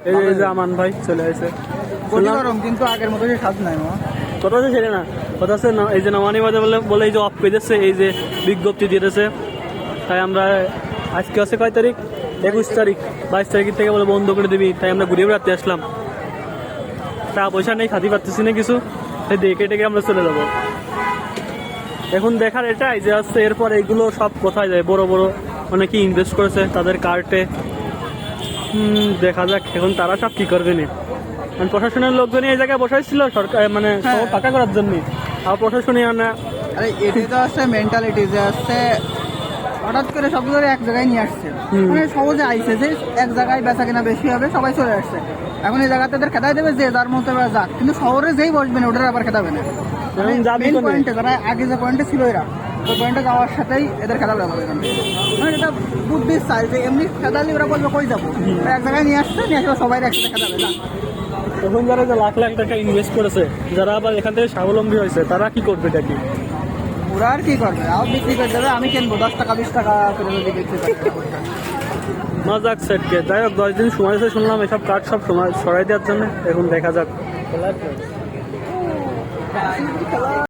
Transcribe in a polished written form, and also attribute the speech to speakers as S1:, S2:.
S1: এই যে আমান ভাই চলে আসে,
S2: গরম কিন্তু আগের মতো স্বাদ নাই।
S1: কথা হচ্ছে সেটা না, কথা হচ্ছে না, এই যে নমানি বাজার বলে এই যে অফ পেয়েছে, এই যে বিজ্ঞপ্তি দিয়েছে, তাই আমরা আজকে আছে কয় তারিখ, 21 তারিখ, 22 তারিখ থেকে বলে বন্ধ করে দিবি, তাই আমরা ঘুরে বেড়াতে আসলাম। টাকা পয়সা নেই, খাতে পারতেছি না কিছু, তাই দেখে টেকে আমরা চলে যাবো। এখন দেখার এটাই যে হচ্ছে এরপর এইগুলো সব কোথায় যায়, বড় বড় অনেকে ইনভেস্ট করেছে তাদের কার্টে, দেখা যাক এখন তারা সব কি করবে না। কারণ প্রশাসনের লোকজন এই জায়গায় বসাইছিল সরকার, মানে শহর ফাঁকা করার জন্য, আর প্রশাসনই আনা।
S2: আরে এটাই তো আসছে মেন্টালিটি, যে আসছে হঠাৎ করে সবগুলো এক জায়গায় নিয়ে আসছে, মানে সহজে আইসে যে এক জায়গায় বেচা কেনা বেশি হবে, সবাই চলে আসছে। এখন এই জায়গাতে তাদের খেদাই দেবে যে যার মতো যাক, কিন্তু শহরে যেই বসবে না ওটার আবার খেদাবে না। মেন পয়েন্টে যারা আগে যে পয়েন্টে ছিল এরা, ওই পয়েন্টে যাওয়ার সাথেই এদের খেদাবে যাবে। মানে এটা বুদ্ধির চাই যে এমনি খেদালে ওরা বলবে কই যাবো, এক জায়গায় নিয়ে আসছে, নিয়ে আসলে সবাই একসাথে খেদাবে না।
S1: তখন যারা যে লাখ লাখ টাকা ইনভেস্ট করেছে, যারা আবার এখান থেকে স্বাবলম্বী হয়েছে, তারা কি করবে এটা কি?
S2: ওরা আর কি করবে, আবার বিক্রি করে দেবে। আমি কিনবো 10 টাকা 20 টাকা করে যদি বিক্রি করি।
S1: মজাক সেটকে, যাই হোক 10 দিন সময় আছে শুনলাম এসব কার্ড সব সময় সরাই দেওয়ার জন্য, এখন দেখা যাক।